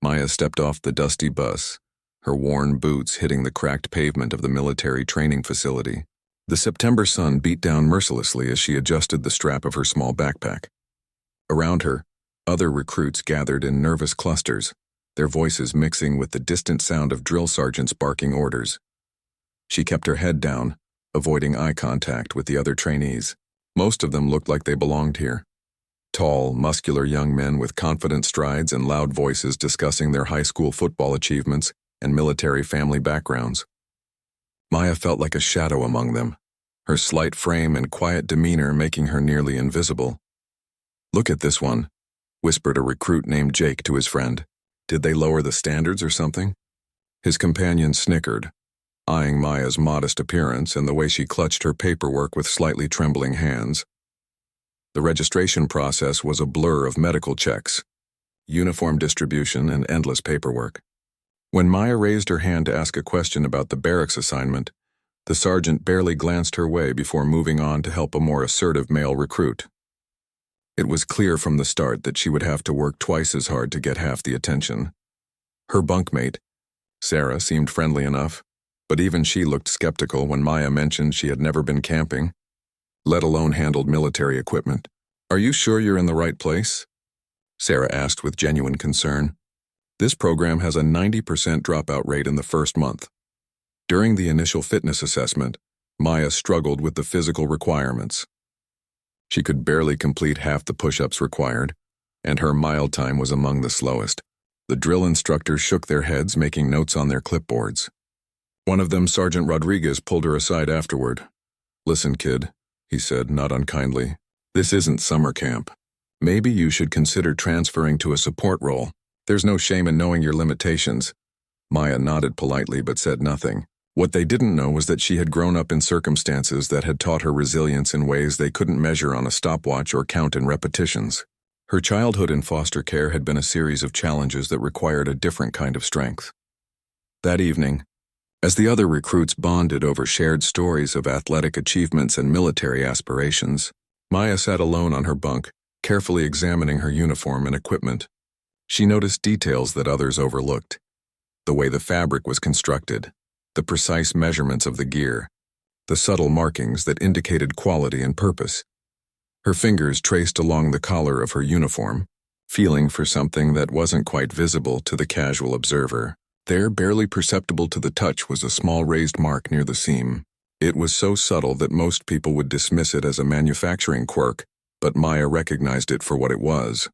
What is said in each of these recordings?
Maya stepped off the dusty bus, her worn boots hitting the cracked pavement of the military training facility. The September sun beat down mercilessly as she adjusted the strap of her small backpack. Around her, other recruits gathered in nervous clusters, their voices mixing with the distant sound of drill sergeants barking orders. She kept her head down, avoiding eye contact with the other trainees. Most of them looked like they belonged here. Tall, muscular young men with confident strides and loud voices discussing their high school football achievements and military family backgrounds. Maya felt like a shadow among them, her slight frame and quiet demeanor making her nearly invisible. "Look at this one," whispered a recruit named Jake to his friend. "Did they lower the standards or something?" His companion snickered, eyeing Maya's modest appearance and the way she clutched her paperwork with slightly trembling hands. The registration process was a blur of medical checks, uniform distribution, and endless paperwork. When Maya raised her hand to ask a question about the barracks assignment, the sergeant barely glanced her way before moving on to help a more assertive male recruit. It was clear from the start that she would have to work twice as hard to get half the attention. Her bunkmate, Sarah, seemed friendly enough, but even she looked skeptical when Maya mentioned she had never been camping, let alone handled military equipment. "Are you sure you're in the right place?" Sarah asked with genuine concern. "This program has a 90% dropout rate in the first month." During the initial fitness assessment, Maya struggled with the physical requirements. She could barely complete half the push-ups required, and her mile time was among the slowest. The drill instructors shook their heads, making notes on their clipboards. One of them, Sergeant Rodriguez, pulled her aside afterward. "Listen, kid," he said, not unkindly. "This isn't summer camp. Maybe you should consider transferring to a support role. There's no shame in knowing your limitations." Maya nodded politely but said nothing. What they didn't know was that she had grown up in circumstances that had taught her resilience in ways they couldn't measure on a stopwatch or count in repetitions. Her childhood in foster care had been a series of challenges that required a different kind of strength. That evening, as the other recruits bonded over shared stories of athletic achievements and military aspirations, Maya sat alone on her bunk, carefully examining her uniform and equipment. She noticed details that others overlooked. The way the fabric was constructed, the precise measurements of the gear, the subtle markings that indicated quality and purpose. Her fingers traced along the collar of her uniform, feeling for something that wasn't quite visible to the casual observer. There, barely perceptible to the touch, was a small raised mark near the seam. It was so subtle that most people would dismiss it as a manufacturing quirk, but Maya recognized it for what it was.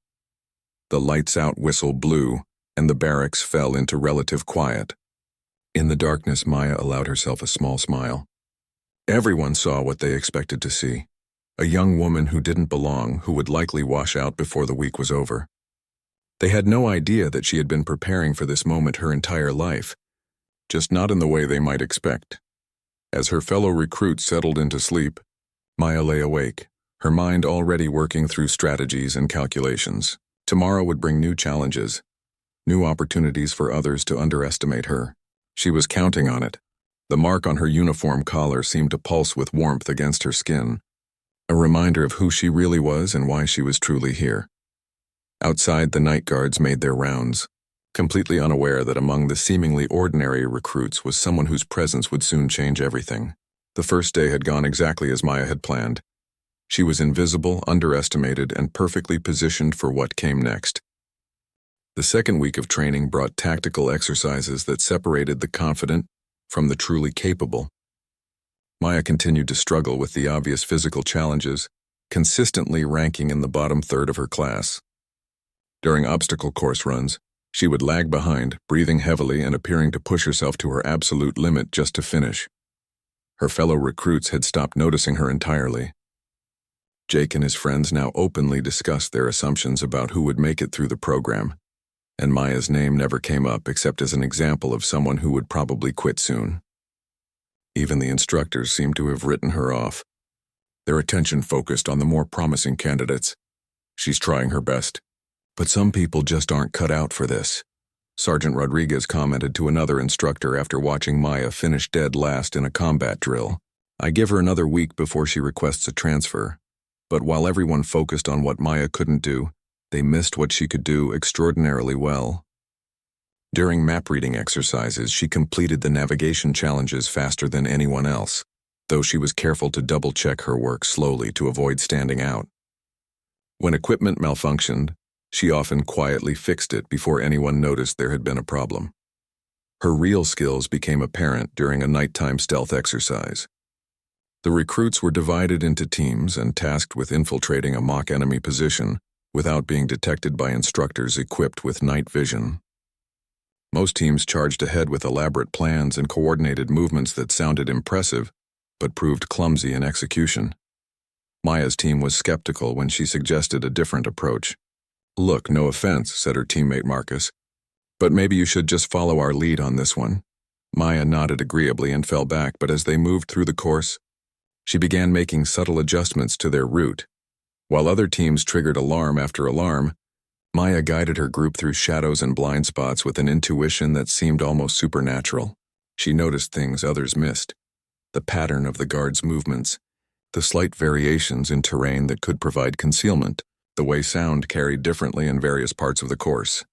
The lights-out whistle blew, and the barracks fell into relative quiet. In the darkness, Maya allowed herself a small smile. Everyone saw what they expected to see. A young woman who didn't belong, who would likely wash out before the week was over. They had no idea that she had been preparing for this moment her entire life, just not in the way they might expect. As her fellow recruits settled into sleep, Maya lay awake, her mind already working through strategies and calculations. Tomorrow would bring new challenges, new opportunities for others to underestimate her. She was counting on it. The mark on her uniform collar seemed to pulse with warmth against her skin, a reminder of who she really was and why she was truly here. Outside, the night guards made their rounds, completely unaware that among the seemingly ordinary recruits was someone whose presence would soon change everything. The first day had gone exactly as Maya had planned. She was invisible, underestimated, and perfectly positioned for what came next. The second week of training brought tactical exercises that separated the confident from the truly capable. Maya continued to struggle with the obvious physical challenges, consistently ranking in the bottom third of her class. During obstacle course runs, she would lag behind, breathing heavily and appearing to push herself to her absolute limit just to finish. Her fellow recruits had stopped noticing her entirely. Jake and his friends now openly discussed their assumptions about who would make it through the program, and Maya's name never came up except as an example of someone who would probably quit soon. Even the instructors seemed to have written her off, their attention focused on the more promising candidates. "She's trying her best, but some people just aren't cut out for this," Sergeant Rodriguez commented to another instructor after watching Maya finish dead last in a combat drill. "I give her another week before she requests a transfer." But while everyone focused on what Maya couldn't do, they missed what she could do extraordinarily well. During map-reading exercises, she completed the navigation challenges faster than anyone else, though she was careful to double-check her work slowly to avoid standing out. When equipment malfunctioned, she often quietly fixed it before anyone noticed there had been a problem. Her real skills became apparent during a nighttime stealth exercise. The recruits were divided into teams and tasked with infiltrating a mock enemy position without being detected by instructors equipped with night vision. Most teams charged ahead with elaborate plans and coordinated movements that sounded impressive, but proved clumsy in execution. Maya's team was skeptical when she suggested a different approach. "Look, no offense," said her teammate Marcus, "but maybe you should just follow our lead on this one." Maya nodded agreeably and fell back, but as they moved through the course, she began making subtle adjustments to their route. While other teams triggered alarm after alarm, Maya guided her group through shadows and blind spots with an intuition that seemed almost supernatural. She noticed things others missed: the pattern of the guards' movements, the slight variations in terrain that could provide concealment, the way sound carried differently in various parts of the course.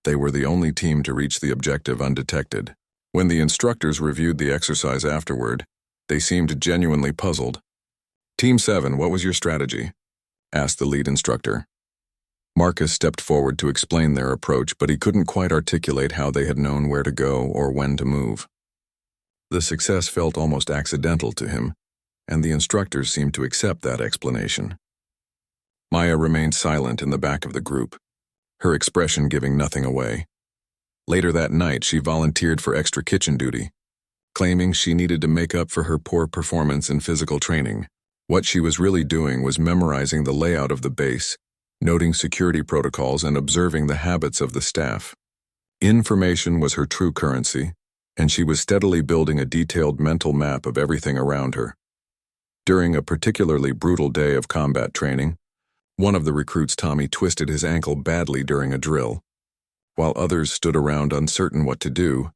They were the only team to reach the objective undetected. When the instructors reviewed the exercise afterward, they seemed genuinely puzzled. "Team 7, what was your strategy?" asked the lead instructor. Marcus stepped forward to explain their approach, but he couldn't quite articulate how they had known where to go or when to move. The success felt almost accidental to him, and the instructors seemed to accept that explanation. Maya remained silent in the back of the group, her expression giving nothing away. Later that night, she volunteered for extra kitchen duty, claiming she needed to make up for her poor performance in physical training. What she was really doing was memorizing the layout of the base, noting security protocols, and observing the habits of the staff. Information was her true currency, and she was steadily building a detailed mental map of everything around her. During a particularly brutal day of combat training, one of the recruits, Tommy, twisted his ankle badly during a drill. While others stood around uncertain what to do,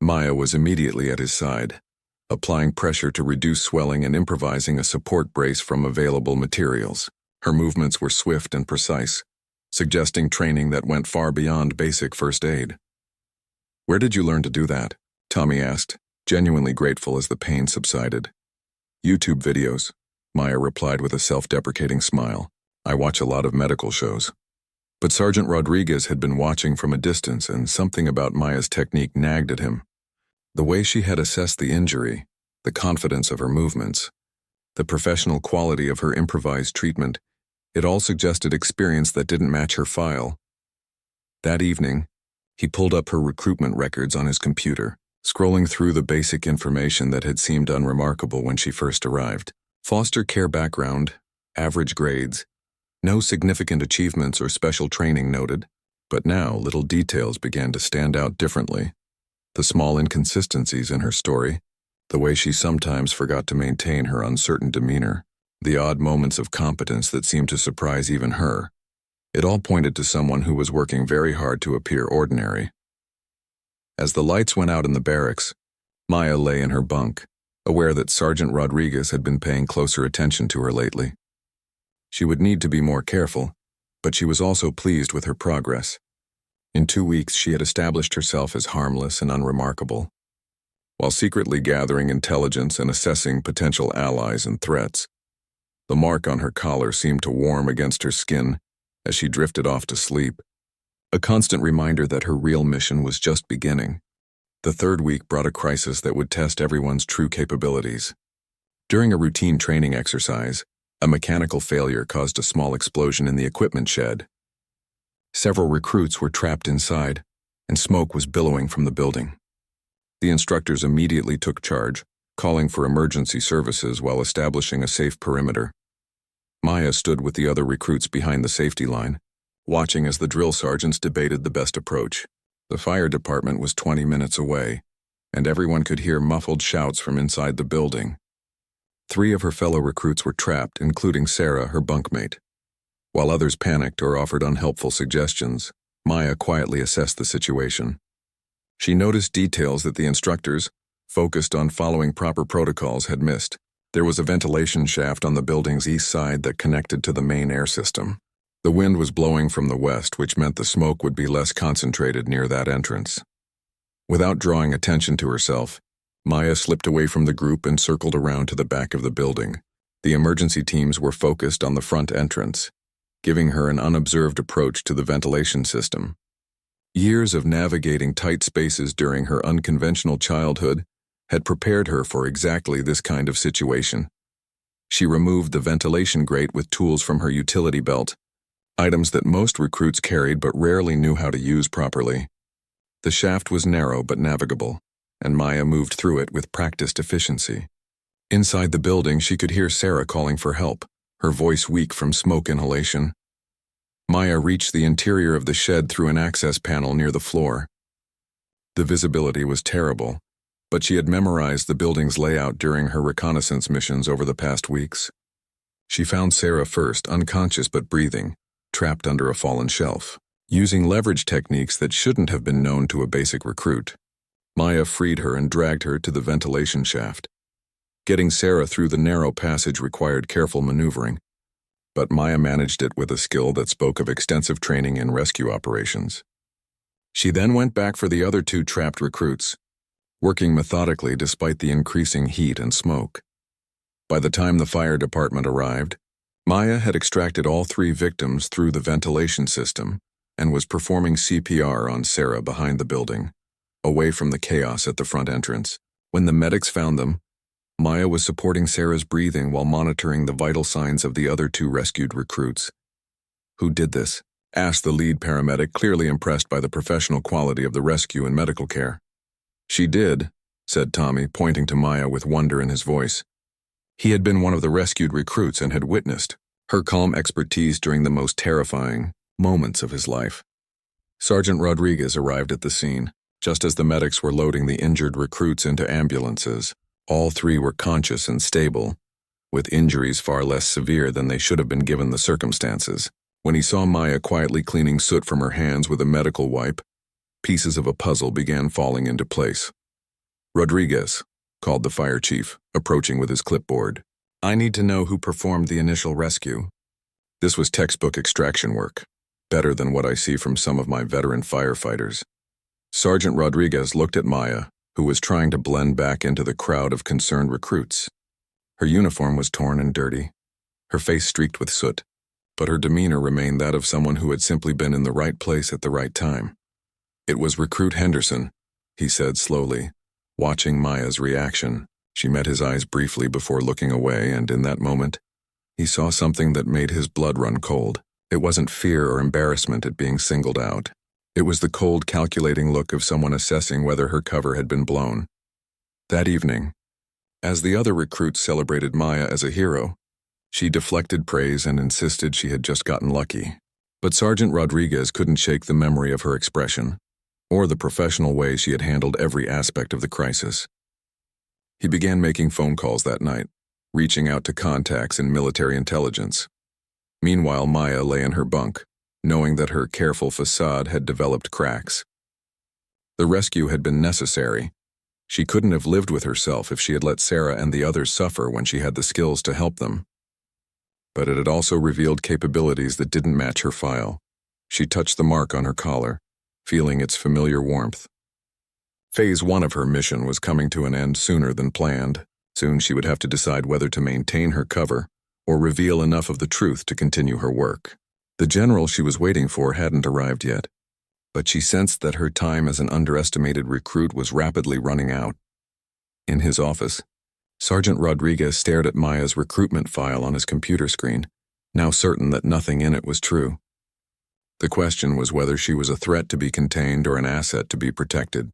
Maya was immediately at his side, applying pressure to reduce swelling and improvising a support brace from available materials. Her movements were swift and precise, suggesting training that went far beyond basic first aid. "Where did you learn to do that?" Tommy asked, genuinely grateful as the pain subsided. "YouTube videos," Maya replied with a self-deprecating smile. "I watch a lot of medical shows." But Sergeant Rodriguez had been watching from a distance, and something about Maya's technique nagged at him. The way she had assessed the injury, the confidence of her movements, the professional quality of her improvised treatment, it all suggested experience that didn't match her file. That evening, he pulled up her recruitment records on his computer, scrolling through the basic information that had seemed unremarkable when she first arrived. Foster care background, average grades, no significant achievements or special training noted, but now little details began to stand out differently. The small inconsistencies in her story, the way she sometimes forgot to maintain her uncertain demeanor, the odd moments of competence that seemed to surprise even her. It all pointed to someone who was working very hard to appear ordinary. As the lights went out in the barracks, Maya lay in her bunk, aware that Sergeant Rodriguez had been paying closer attention to her lately. She would need to be more careful, but she was also pleased with her progress. In 2 weeks, she had established herself as harmless and unremarkable. While secretly gathering intelligence and assessing potential allies and threats, the mark on her collar seemed to warm against her skin as she drifted off to sleep, a constant reminder that her real mission was just beginning. The 3rd week brought a crisis that would test everyone's true capabilities. During a routine training exercise, a mechanical failure caused a small explosion in the equipment shed. Several recruits were trapped inside, and smoke was billowing from the building. The instructors immediately took charge, calling for emergency services while establishing a safe perimeter. Maya stood with the other recruits behind the safety line, watching as the drill sergeants debated the best approach. The fire department was 20 minutes away, and everyone could hear muffled shouts from inside the building. 3 of her fellow recruits were trapped, including Sarah, her bunkmate. While others panicked or offered unhelpful suggestions, Maya quietly assessed the situation. She noticed details that the instructors, focused on following proper protocols, had missed. There was a ventilation shaft on the building's east side that connected to the main air system. The wind was blowing from the west, which meant the smoke would be less concentrated near that entrance. Without drawing attention to herself, Maya slipped away from the group and circled around to the back of the building. The emergency teams were focused on the front entrance, giving her an unobserved approach to the ventilation system. Years of navigating tight spaces during her unconventional childhood had prepared her for exactly this kind of situation. She removed the ventilation grate with tools from her utility belt, items that most recruits carried but rarely knew how to use properly. The shaft was narrow but navigable, and Maya moved through it with practiced efficiency. Inside the building, she could hear Sarah calling for help, her voice weak from smoke inhalation. Maya reached the interior of the shed through an access panel near the floor. The visibility was terrible, but she had memorized the building's layout during her reconnaissance missions over the past weeks. She found Sarah first, unconscious but breathing, trapped under a fallen shelf. Using leverage techniques that shouldn't have been known to a basic recruit, Maya freed her and dragged her to the ventilation shaft. Getting Sarah through the narrow passage required careful maneuvering, but Maya managed it with a skill that spoke of extensive training in rescue operations. She then went back for the other two trapped recruits, working methodically despite the increasing heat and smoke. By the time the fire department arrived, Maya had extracted all 3 victims through the ventilation system and was performing CPR on Sarah behind the building, away from the chaos at the front entrance. When the medics found them, Maya was supporting Sarah's breathing while monitoring the vital signs of the other 2 rescued recruits. "Who did this?" asked the lead paramedic, clearly impressed by the professional quality of the rescue and medical care. "She did," said Tommy, pointing to Maya with wonder in his voice. He had been one of the rescued recruits and had witnessed her calm expertise during the most terrifying moments of his life. Sergeant Rodriguez arrived at the scene, just as the medics were loading the injured recruits into ambulances. All 3 were conscious and stable, with injuries far less severe than they should have been given the circumstances. When he saw Maya quietly cleaning soot from her hands with a medical wipe, pieces of a puzzle began falling into place. "Rodriguez," called the fire chief, approaching with his clipboard. "I need to know who performed the initial rescue." This was textbook extraction work, better than what I see from some of my veteran firefighters. Sergeant Rodriguez looked at Maya, who was trying to blend back into the crowd of concerned recruits. Her uniform was torn and dirty, her face streaked with soot, but her demeanor remained that of someone who had simply been in the right place at the right time. "It was Recruit Henderson," he said slowly, watching Maya's reaction. She met his eyes briefly before looking away, and in that moment, he saw something that made his blood run cold. It wasn't fear or embarrassment at being singled out. It was the cold, calculating look of someone assessing whether her cover had been blown. That evening, as the other recruits celebrated Maya as a hero, she deflected praise and insisted she had just gotten lucky. But Sergeant Rodriguez couldn't shake the memory of her expression, or the professional way she had handled every aspect of the crisis. He began making phone calls that night, reaching out to contacts in military intelligence. Meanwhile, Maya lay in her bunk, knowing that her careful facade had developed cracks. The rescue had been necessary. She couldn't have lived with herself if she had let Sarah and the others suffer when she had the skills to help them. But it had also revealed capabilities that didn't match her file. She touched the mark on her collar, feeling its familiar warmth. Phase 1 of her mission was coming to an end sooner than planned. Soon she would have to decide whether to maintain her cover or reveal enough of the truth to continue her work. The general she was waiting for hadn't arrived yet, but she sensed that her time as an underestimated recruit was rapidly running out. In his office, Sergeant Rodriguez stared at Maya's recruitment file on his computer screen, now certain that nothing in it was true. The question was whether she was a threat to be contained or an asset to be protected.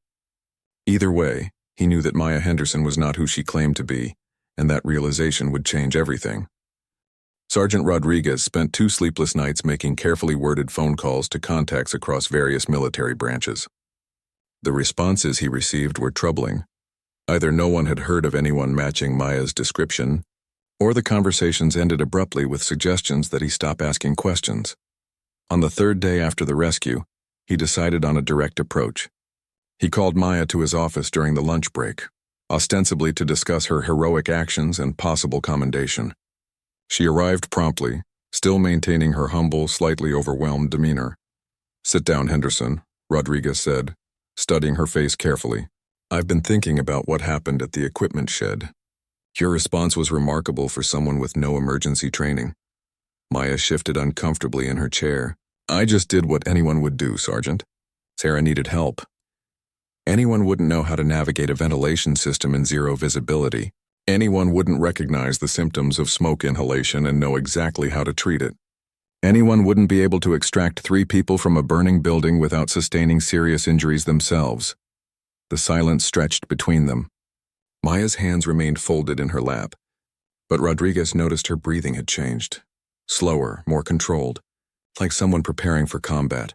Either way, he knew that Maya Henderson was not who she claimed to be, and that realization would change everything. Sergeant Rodriguez spent 2 sleepless nights making carefully worded phone calls to contacts across various military branches. The responses he received were troubling. Either no one had heard of anyone matching Maya's description, or the conversations ended abruptly with suggestions that he stop asking questions. On the 3rd day after the rescue, he decided on a direct approach. He called Maya to his office during the lunch break, ostensibly to discuss her heroic actions and possible commendation. She arrived promptly, still maintaining her humble, slightly overwhelmed demeanor. "Sit down, Henderson," Rodriguez said, studying her face carefully. "I've been thinking about what happened at the equipment shed. Your response was remarkable for someone with no emergency training." Maya shifted uncomfortably in her chair. "I just did what anyone would do, Sergeant. Sarah needed help. Anyone wouldn't know how to navigate a ventilation system in zero visibility. Anyone wouldn't recognize the symptoms of smoke inhalation and know exactly how to treat it. Anyone wouldn't be able to extract 3 people from a burning building without sustaining serious injuries themselves." The silence stretched between them. Maya's hands remained folded in her lap, but Rodriguez noticed her breathing had changed. Slower, more controlled, like someone preparing for combat.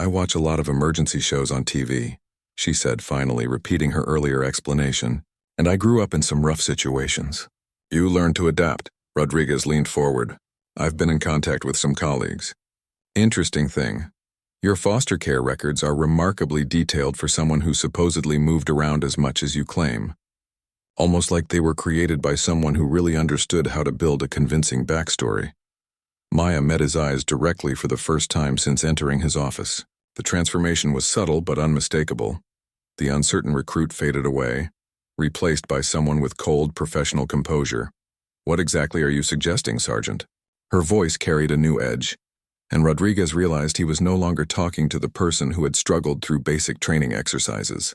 "I watch a lot of emergency shows on TV," she said, finally repeating her earlier explanation, "and I grew up in some rough situations." "You learned to adapt," Rodriguez leaned forward. "I've been in contact with some colleagues. Interesting thing. Your foster care records are remarkably detailed for someone who supposedly moved around as much as you claim. Almost like they were created by someone who really understood how to build a convincing backstory." Maya met his eyes directly for the first time since entering his office. The transformation was subtle but unmistakable. The uncertain recruit faded away, replaced by someone with cold, professional composure. "What exactly are you suggesting, Sergeant?" Her voice carried a new edge, and Rodriguez realized he was no longer talking to the person who had struggled through basic training exercises.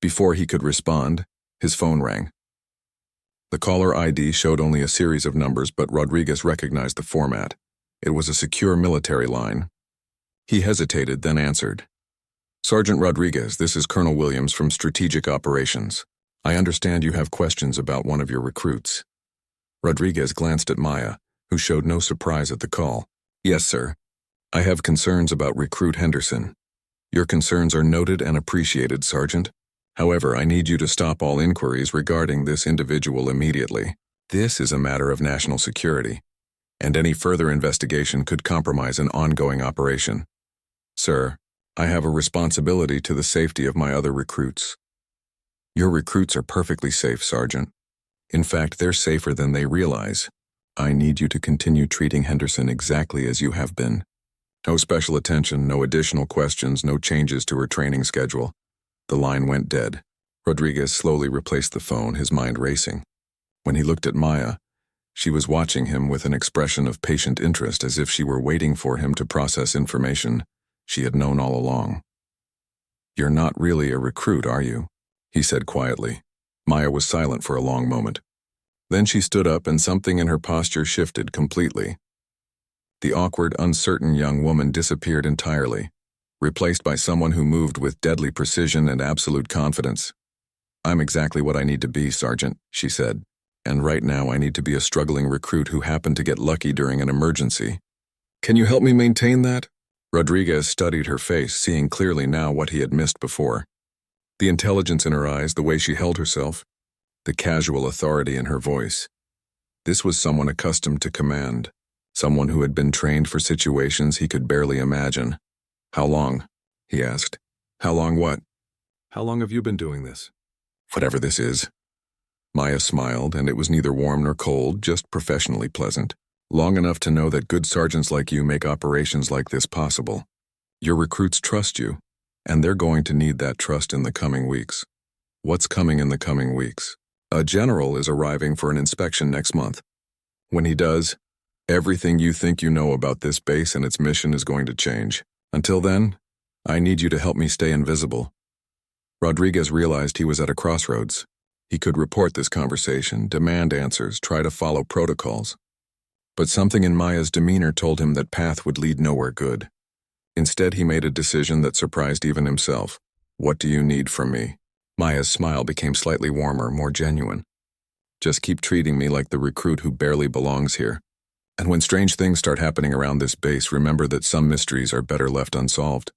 Before he could respond, his phone rang. The caller ID showed only a series of numbers, but Rodriguez recognized the format. It was a secure military line. He hesitated, then answered. "Sergeant Rodriguez, this is Colonel Williams from Strategic Operations. I understand you have questions about one of your recruits." Rodriguez glanced at Maya, who showed no surprise at the call. "Yes, sir. I have concerns about recruit Henderson." "Your concerns are noted and appreciated, Sergeant. However, I need you to stop all inquiries regarding this individual immediately. This is a matter of national security, and any further investigation could compromise an ongoing operation. Sir, I have a responsibility to the safety of my other recruits." "Your recruits are perfectly safe, Sergeant. In fact, they're safer than they realize. I need you to continue treating Henderson exactly as you have been. No special attention, no additional questions, no changes to her training schedule." The line went dead. Rodriguez slowly replaced the phone, his mind racing. When he looked at Maya, she was watching him with an expression of patient interest, as if she were waiting for him to process information she had known all along. "You're not really a recruit, are you?" he said quietly. Maya was silent for a long moment. Then she stood up, and something in her posture shifted completely. The awkward, uncertain young woman disappeared entirely, replaced by someone who moved with deadly precision and absolute confidence. "I'm exactly what I need to be, Sergeant," she said. "And right now I need to be a struggling recruit who happened to get lucky during an emergency. Can you help me maintain that?" Rodriguez studied her face, seeing clearly now what he had missed before. The intelligence in her eyes, the way she held herself, the casual authority in her voice. This was someone accustomed to command, someone who had been trained for situations he could barely imagine. "How long?" he asked. "How long what?" "How long have you been doing this?" "Whatever this is." Maya smiled, and it was neither warm nor cold, just professionally pleasant. "Long enough to know that good sergeants like you make operations like this possible. Your recruits trust you, and they're going to need that trust in the coming weeks." "What's coming in the coming weeks?" "A general is arriving for an inspection next month. When he does, everything you think you know about this base and its mission is going to change. Until then, I need you to help me stay invisible." Rodriguez realized he was at a crossroads. He could report this conversation, demand answers, try to follow protocols. But something in Maya's demeanor told him that path would lead nowhere good. Instead, he made a decision that surprised even himself. "What do you need from me?" Maya's smile became slightly warmer, more genuine. "Just keep treating me like the recruit who barely belongs here. And when strange things start happening around this base, remember that some mysteries are better left unsolved."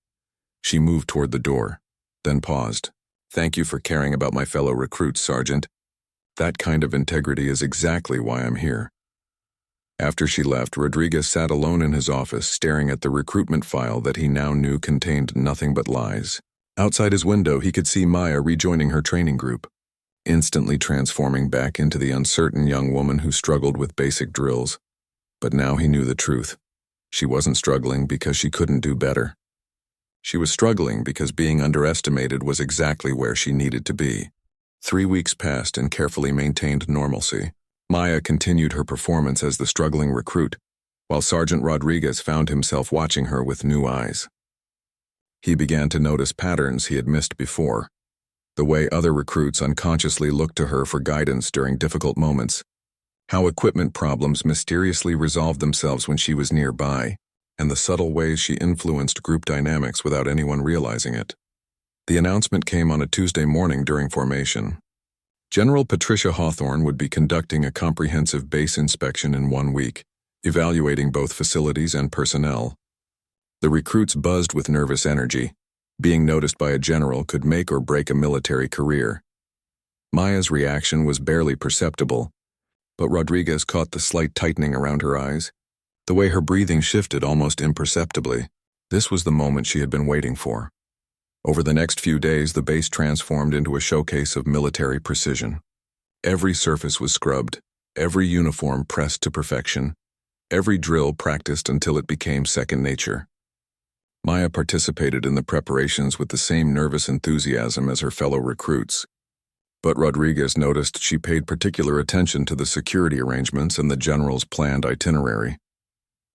She moved toward the door, then paused. "Thank you for caring about my fellow recruits, Sergeant. That kind of integrity is exactly why I'm here." After she left, Rodriguez sat alone in his office, staring at the recruitment file that he now knew contained nothing but lies. Outside his window, he could see Maya rejoining her training group, instantly transforming back into the uncertain young woman who struggled with basic drills. But now he knew the truth. She wasn't struggling because she couldn't do better. She was struggling because being underestimated was exactly where she needed to be. 3 weeks passed in carefully maintained normalcy. Maya continued her performance as the struggling recruit, while Sergeant Rodriguez found himself watching her with new eyes. He began to notice patterns he had missed before, the way other recruits unconsciously looked to her for guidance during difficult moments, how equipment problems mysteriously resolved themselves when she was nearby, and the subtle ways she influenced group dynamics without anyone realizing it. The announcement came on a Tuesday morning during formation. General Patricia Hawthorne would be conducting a comprehensive base inspection in 1 week, evaluating both facilities and personnel. The recruits buzzed with nervous energy. Being noticed by a general could make or break a military career. Maya's reaction was barely perceptible, but Rodriguez caught the slight tightening around her eyes, the way her breathing shifted almost imperceptibly. This was the moment she had been waiting for. Over the next few days, the base transformed into a showcase of military precision. Every surface was scrubbed, every uniform pressed to perfection, every drill practiced until it became second nature. Maya participated in the preparations with the same nervous enthusiasm as her fellow recruits. But Rodriguez noticed she paid particular attention to the security arrangements and the general's planned itinerary.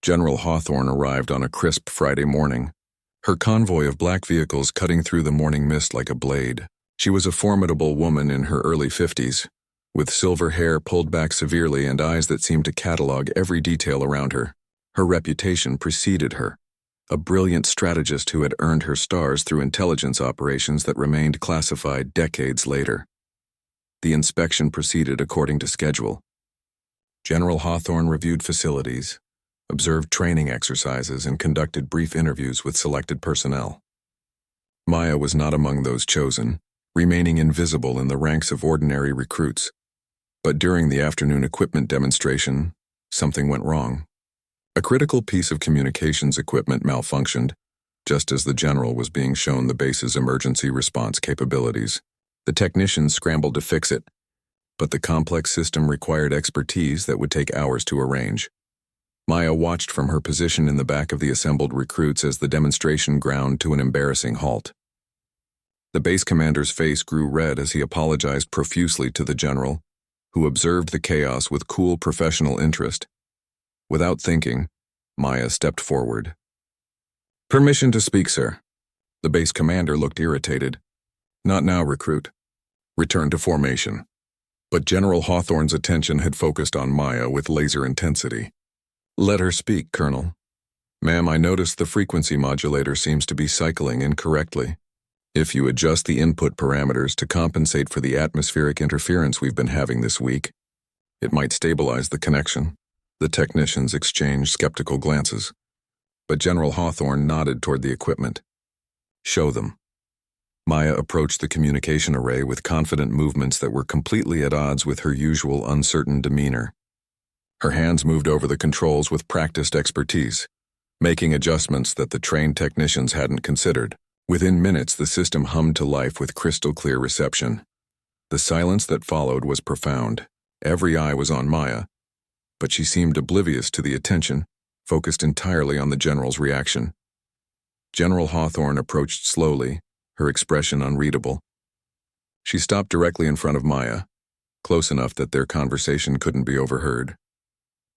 General Hawthorne arrived on a crisp Friday morning, her convoy of black vehicles cutting through the morning mist like a blade. She was a formidable woman in her early 50s, with silver hair pulled back severely and eyes that seemed to catalog every detail around her. Her reputation preceded her, a brilliant strategist who had earned her stars through intelligence operations that remained classified decades later. The inspection proceeded according to schedule. General Hawthorne reviewed facilities, observed training exercises, and conducted brief interviews with selected personnel. Maya was not among those chosen, remaining invisible in the ranks of ordinary recruits. But during the afternoon equipment demonstration, something went wrong. A critical piece of communications equipment malfunctioned, just as the general was being shown the base's emergency response capabilities. The technicians scrambled to fix it, but the complex system required expertise that would take hours to arrange. Maya watched from her position in the back of the assembled recruits as the demonstration ground to an embarrassing halt. The base commander's face grew red as he apologized profusely to the general, who observed the chaos with cool professional interest. Without thinking, Maya stepped forward. "Permission to speak, sir." The base commander looked irritated. "Not now, recruit. Return to formation." But General Hawthorne's attention had focused on Maya with laser intensity. "Let her speak, Colonel." "Ma'am, I noticed the frequency modulator seems to be cycling incorrectly. If you adjust the input parameters to compensate for the atmospheric interference we've been having this week, it might stabilize the connection." The technicians exchanged skeptical glances, but General Hawthorne nodded toward the equipment. "Show them." Maya approached the communication array with confident movements that were completely at odds with her usual uncertain demeanor. Her hands moved over the controls with practiced expertise, making adjustments that the trained technicians hadn't considered. Within minutes, the system hummed to life with crystal-clear reception. The silence that followed was profound. Every eye was on Maya, but she seemed oblivious to the attention, focused entirely on the general's reaction. General Hawthorne approached slowly, her expression unreadable. She stopped directly in front of Maya, close enough that their conversation couldn't be overheard.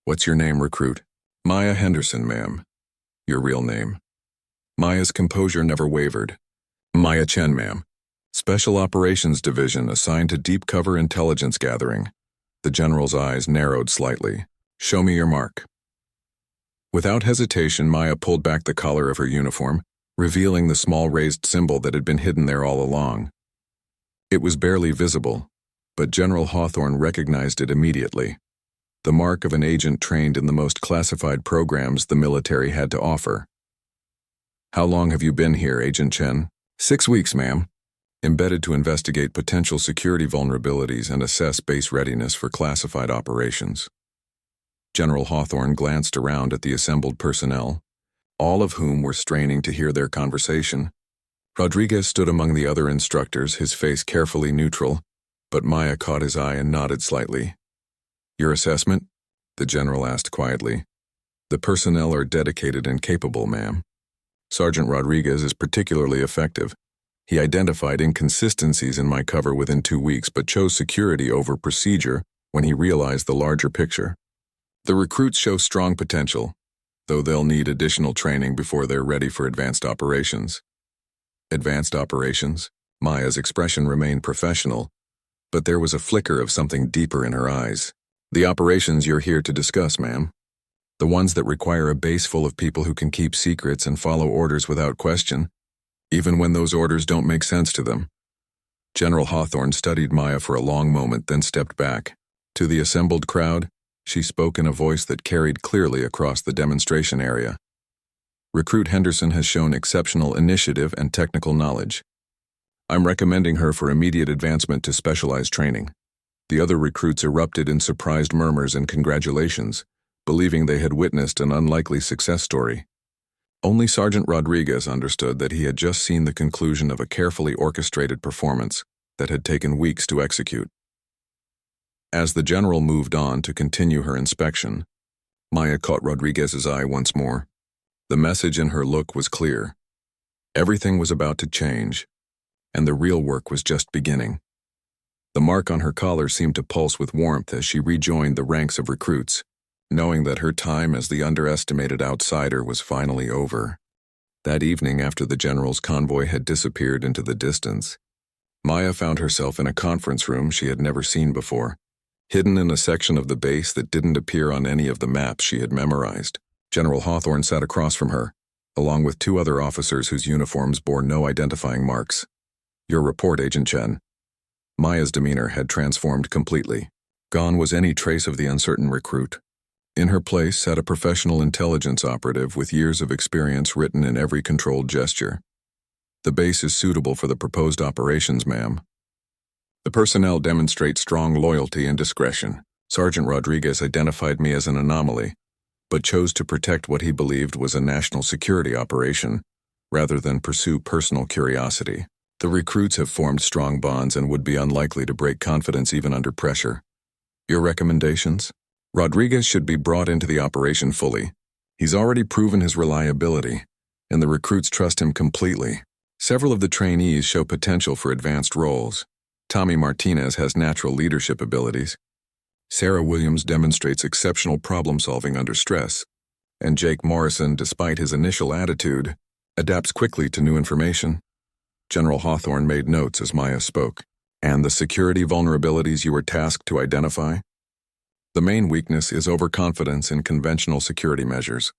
"What's your name, recruit?" "Maya Henderson, ma'am." "Your real name?" Maya's composure never wavered. "Maya Chen, ma'am. Special Operations Division assigned to deep cover intelligence gathering." The general's eyes narrowed slightly. "Show me your mark." Without hesitation, Maya pulled back the collar of her uniform, revealing the small raised symbol that had been hidden there all along. It was barely visible, but General Hawthorne recognized it immediately. The mark of an agent trained in the most classified programs the military had to offer. "How long have you been here, Agent Chen?" 6 weeks, ma'am. Embedded to investigate potential security vulnerabilities and assess base readiness for classified operations. General Hawthorne glanced around at the assembled personnel, all of whom were straining to hear their conversation. Rodriguez stood among the other instructors, his face carefully neutral, but Maya caught his eye and nodded slightly. "Your assessment?" the general asked quietly. The personnel are dedicated and capable, ma'am. Sergeant Rodriguez is particularly effective. He identified inconsistencies in my cover within 2 weeks but chose security over procedure when he realized the larger picture. The recruits show strong potential, though they'll need additional training before they're ready for advanced operations. Advanced operations? Maya's expression remained professional, but there was a flicker of something deeper in her eyes. The operations you're here to discuss, ma'am. The ones that require a base full of people who can keep secrets and follow orders without question, even when those orders don't make sense to them. General Hawthorne studied Maya for a long moment, then stepped back. To the assembled crowd, she spoke in a voice that carried clearly across the demonstration area. Recruit Henderson has shown exceptional initiative and technical knowledge. I'm recommending her for immediate advancement to specialized training. The other recruits erupted in surprised murmurs and congratulations, believing they had witnessed an unlikely success story. Only Sergeant Rodriguez understood that he had just seen the conclusion of a carefully orchestrated performance that had taken weeks to execute. As the general moved on to continue her inspection, Maya caught Rodriguez's eye once more. The message in her look was clear. Everything was about to change, and the real work was just beginning. The mark on her collar seemed to pulse with warmth as she rejoined the ranks of recruits, knowing that her time as the underestimated outsider was finally over. That evening, after the general's convoy had disappeared into the distance, Maya found herself in a conference room she had never seen before, hidden in a section of the base that didn't appear on any of the maps she had memorized. General Hawthorne sat across from her, along with 2 other officers whose uniforms bore no identifying marks. Your report, Agent Chen. Maya's demeanor had transformed completely. Gone was any trace of the uncertain recruit. In her place sat a professional intelligence operative with years of experience written in every controlled gesture. The base is suitable for the proposed operations, ma'am. The personnel demonstrate strong loyalty and discretion. Sergeant Rodriguez identified me as an anomaly, but chose to protect what he believed was a national security operation, rather than pursue personal curiosity. The recruits have formed strong bonds and would be unlikely to break confidence even under pressure. Your recommendations? Rodriguez should be brought into the operation fully. He's already proven his reliability, and the recruits trust him completely. Several of the trainees show potential for advanced roles. Tommy Martinez has natural leadership abilities. Sarah Williams demonstrates exceptional problem-solving under stress. And Jake Morrison, despite his initial attitude, adapts quickly to new information. General Hawthorne made notes as Maya spoke. And the security vulnerabilities you were tasked to identify? The main weakness is overconfidence in conventional security measures.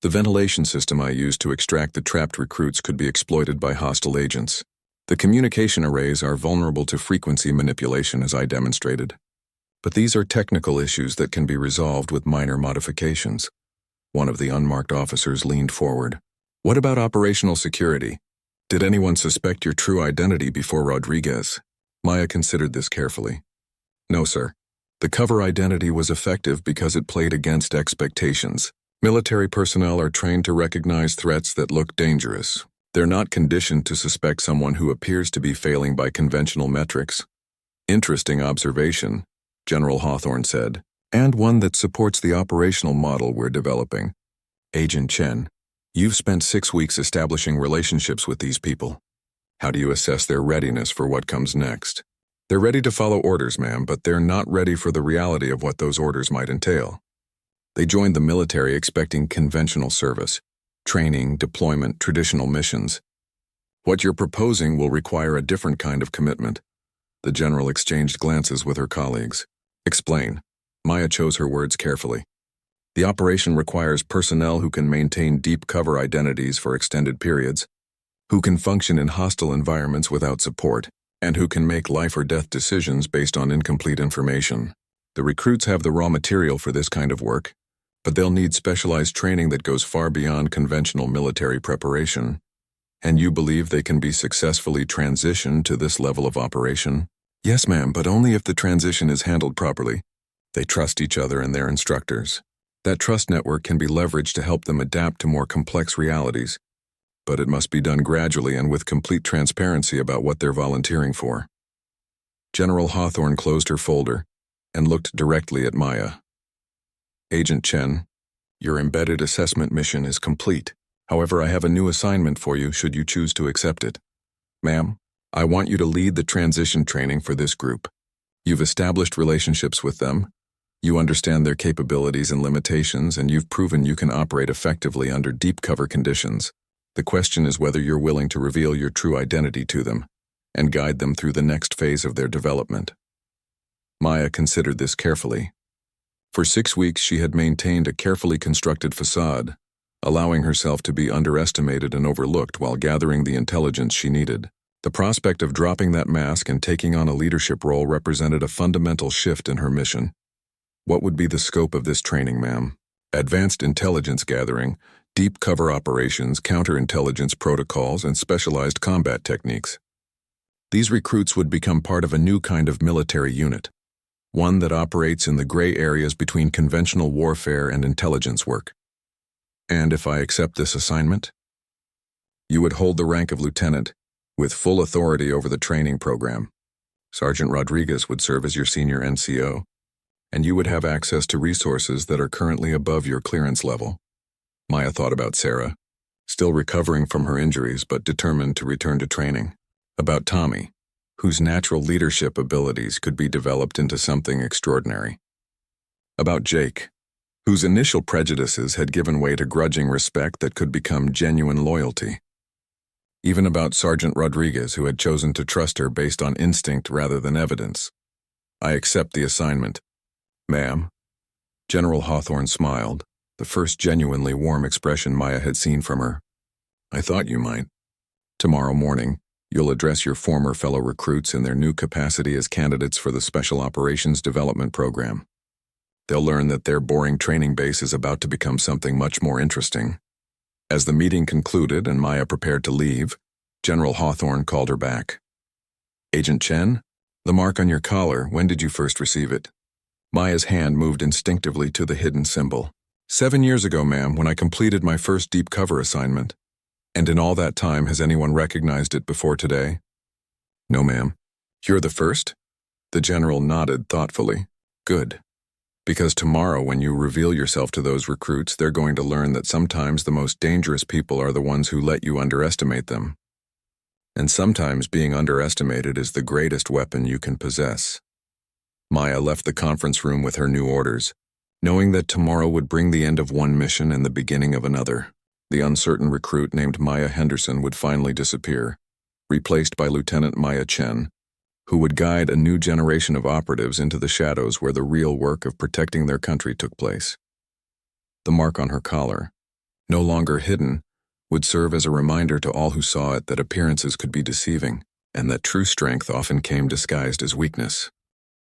The ventilation system I used to extract the trapped recruits could be exploited by hostile agents. The communication arrays are vulnerable to frequency manipulation, as I demonstrated. But these are technical issues that can be resolved with minor modifications. One of the unmarked officers leaned forward. What about operational security? Did anyone suspect your true identity before Rodriguez? Maya considered this carefully. No, sir. The cover identity was effective because it played against expectations. Military personnel are trained to recognize threats that look dangerous. They're not conditioned to suspect someone who appears to be failing by conventional metrics. Interesting observation, General Hawthorne said, and one that supports the operational model we're developing. Agent Chen, you've spent 6 weeks establishing relationships with these people. How do you assess their readiness for what comes next? They're ready to follow orders, ma'am, but they're not ready for the reality of what those orders might entail. They joined the military expecting conventional service, training, deployment, traditional missions. What you're proposing will require a different kind of commitment. The general exchanged glances with her colleagues. Explain. Maya chose her words carefully. The operation requires personnel who can maintain deep cover identities for extended periods, who can function in hostile environments without support, and who can make life or death decisions based on incomplete information. The recruits have the raw material for this kind of work, but they'll need specialized training that goes far beyond conventional military preparation. And you believe they can be successfully transitioned to this level of operation? Yes, ma'am, but only if the transition is handled properly. They trust each other and their instructors. That trust network can be leveraged to help them adapt to more complex realities, but it must be done gradually and with complete transparency about what they're volunteering for. General Hawthorne closed her folder and looked directly at Maya. Agent Chen, Your embedded assessment mission is complete. However, I have a new assignment for you should you choose to accept it. Ma'am, I want you to lead the transition training for this group. You've established relationships with them. You understand their capabilities and limitations, and you've proven you can operate effectively under deep cover conditions. The question is whether you're willing to reveal your true identity to them and guide them through the next phase of their development. Maya considered this carefully. For 6 weeks, she had maintained a carefully constructed facade, allowing herself to be underestimated and overlooked while gathering the intelligence she needed. The prospect of dropping that mask and taking on a leadership role represented a fundamental shift in her mission. What would be the scope of this training, ma'am? Advanced intelligence gathering, deep cover operations, counterintelligence protocols, and specialized combat techniques. These recruits would become part of a new kind of military unit, one that operates in the gray areas between conventional warfare and intelligence work. And if I accept this assignment? You would hold the rank of lieutenant, with full authority over the training program. Sergeant Rodriguez would serve as your senior NCO, and you would have access to resources that are currently above your clearance level. Maya thought about Sarah, still recovering from her injuries but determined to return to training. About Tommy, whose natural leadership abilities could be developed into something extraordinary. About Jake, whose initial prejudices had given way to grudging respect that could become genuine loyalty. Even about Sergeant Rodriguez, who had chosen to trust her based on instinct rather than evidence. I accept the assignment. Ma'am. General Hawthorne smiled, the first genuinely warm expression Maya had seen from her. I thought you might. Tomorrow morning, you'll address your former fellow recruits in their new capacity as candidates for the Special Operations Development Program. They'll learn that their boring training base is about to become something much more interesting. As the meeting concluded and Maya prepared to leave, General Hawthorne called her back. Agent Chen, the mark on your collar, when did you first receive it? Maya's hand moved instinctively to the hidden symbol. 7 years ago, ma'am, when I completed my first deep cover assignment. And in all that time, has anyone recognized it before today? No, ma'am. You're the first? The general nodded thoughtfully. Good. Because tomorrow, when you reveal yourself to those recruits, they're going to learn that sometimes the most dangerous people are the ones who let you underestimate them. And sometimes being underestimated is the greatest weapon you can possess. Maya left the conference room with her new orders, knowing that tomorrow would bring the end of one mission and the beginning of another. The uncertain recruit named Maya Henderson would finally disappear, replaced by Lieutenant Maya Chen, who would guide a new generation of operatives into the shadows where the real work of protecting their country took place. The mark on her collar, no longer hidden, would serve as a reminder to all who saw it that appearances could be deceiving, and that true strength often came disguised as weakness.